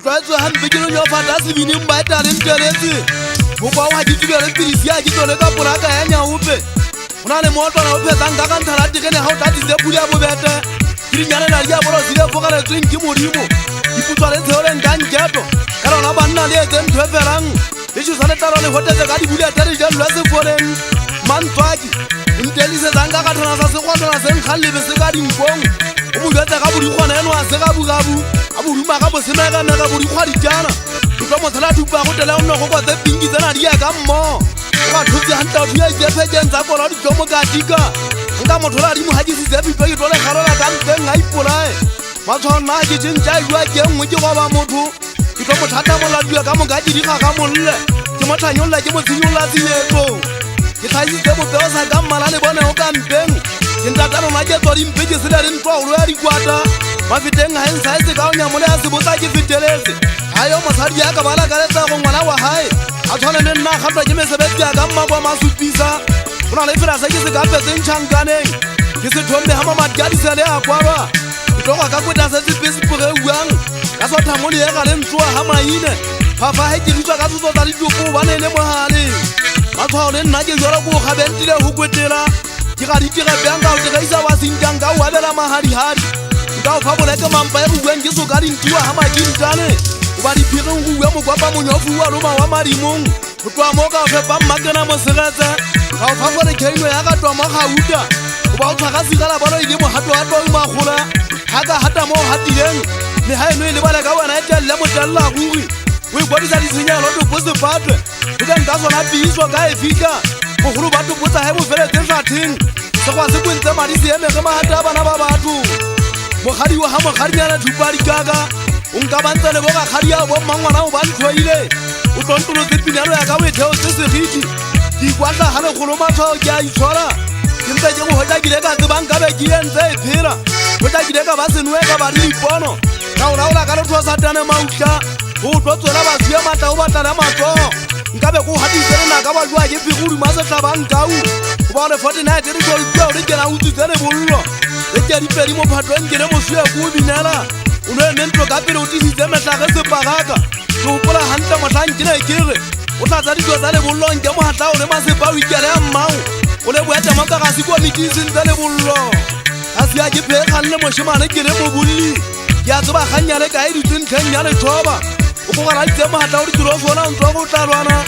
tloetswe gampe ke lenyofata sebineng ba etaleng teletse mokwa wa ditubele pilisi ya kitole ka polaka ya nyaope go na le mootlwana o phetsang ka ka nthalategene ga o tlatsitse pudi ya bobete ke dinyanela di a borosile fogaletsweng ke modimo diputswa le tsheoleng ka nketo ka lona banna le etse ntho e felang le tšhosa letalo le gotetse ka dibulete le jello ya sefoleng mantswaki ntelisetsang ka kathona sa sekgwatlona se nkgang lebese ka dinkong o bolwetse ka bodikgwana eno a se gabugabu a boduma ka bosemekemeka bodikgwa dijana ditlo motlhala thupa go tele onne go kotse pinki tsena di ya ka mmogo o ba thotse gantla otho ya ikefetseng tsa kola ditlo mo katika nka motho la dimo ga ke sitse pitlo ke tlo le galola ka nteng a ipolae matshwao nna ke tšentša jwa ke nngwe ke goba motho ke tlo motlhata moladiwa ka moka ke diga ga molle ke motlhanyolola ke motshenyolola tsenyetso ke tlhaisitse bopeo sa ka mmala le bone o ka mpeng ke ntata lona ke tswa dimpe ke sele le ntloagolo ya dikwata mafeteng ga eng saetse ka o nyamole ya sebotsa ke feteletse ga yo mosadi ya ka bala ka letsego ngwana wa gae a tshwane le nna gatwa ke mesebetsi ya ka mmako a masupisa go na le fela se ke se kapetseng tšhankaneng ke se thombe ga mamadi ka disele a kwaba ke tlogwa ka kweta se sepesepogeuang ka sothamole ye ga le ntsoa ga maine phafa ge ke ditswa ka setso tsa ditopo ba ne le mogaleng matshwao le nna ke jalo ko gabentile go kwetela ke ga ditigepeang ka go tegaisa wa senkang ka o abela magadihadi nka o fa boleke mampa e go buang ke soka dintiwa ga makintane o ba diphireng go bua mokwapa monyofu wa loma wa madimong go tloa mo ka o fepa mmakena mosegetse ga o fa gore keino ya ka twa mo gauta o ba o tshwaga sigala balo ile mogato wa twa o magola ga ka gata mo o gatileng le ga eno e lebale ka wena e telele motelela ruri o ikwadisa ditshenyelo toposepatwe o ka nka sona piiswa ka e fitlha bogolo ba topotsa ge bofeletse satheng sekgwa se kwentse madi seeme ge magata a bana ba batho mogadi wa ga mogadinyana thupa dikaka o nka bantse le bogakgadi a bommangwana o ba ntlhoile o tlontolotse pinalo ya ka boetheo se segiti ke ikwatla ga legolo matshwao ke a itshola ke ntse ke go hotlakile ka tsebang ka be ke entse e phela hotlakile ka ba senoe ka ba di dipono ka o laola ka letho satane mautla go tlo tswela batho matla o batlana matsogo nkabe ko gatisele ka bajwa ke pigodi masetlhabankau o ba le 49 re tsolpeo le kena utswitse le bollo le ke dipedi mo phatlong ke le mosuya ko o binela o no eme ntlo ka pele o tisitse metlhage sepagaka ke gopola gantle motlhang ke ne kere o tlatsa dilo tsa lebollong ke mogatla o le masepa o ikele ya mmao o le boetemo ka ga se komiting sentse lebollo ga sea ke phekgang le moshemane ke le mobolli ke a tseba gannyale ka e ditsentlheng ya lethoba o kogana ditse mogatla o ditiro o sona o ntwa go tlalwana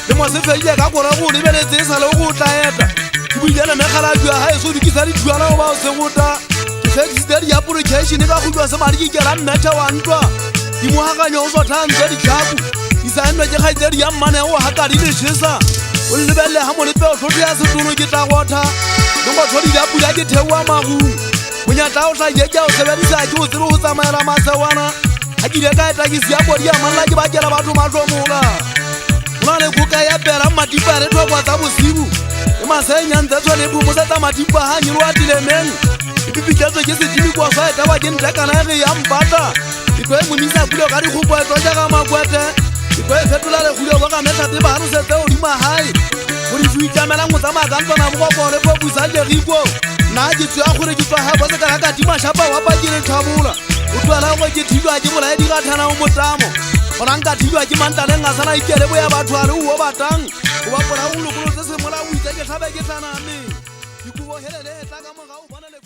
le mosefeile ka kore go lebeletse e sale o go tlaeta ke boilele megalajua ga e so dikisa dithuana o ba o segota ke fexiste di-application ka go tloa semadi ke kela mmetšha wa ntwa di mogakanyo o sotlhantswe ditlhaku isaennwe ke kgaitsedi ya mmane o gaka di lešhesa o lebelele ga molepeo tlhotho ya setolo ke tla gotha le ngotlhodi ya pula ke theoa magong monyatla o tlhaie ke a o sebedisa ke o tsebe go tsamaela masewana ga ke ile ka etakisi ya bodi ya manla ke bakela batho matlomola go na le koka ya pela matipa le tlhokwa tsa bosibu e masenyantsetshwa le phomosetsa matipa ga nyelo wa tilemeng e pipitletswe ke sedimikwa sa etaba ke ntlekana e ge ya mpatla ke tlo e momisa pulo ka dikgopo e tlwa jaaka makwete ke tlo e fetola leguleo ba ka metlhate ba ganosetse godima gae go di suitlamelang go tsamaya ka ntlwana bogoko le popusa jeriko nna ke tseya gore ke tswa gabo se kara ka timashapa wa pa ke le tlhabola o tloela go ke thilwa ke bolae digathana o motamo gona nka thilwa ke mantaleng a sana ikele bo ya batho a le uo batang go bapola go lokolotse semola o itse ke tlhabe ke tlaname dikubo helele e tla ka mogao bona le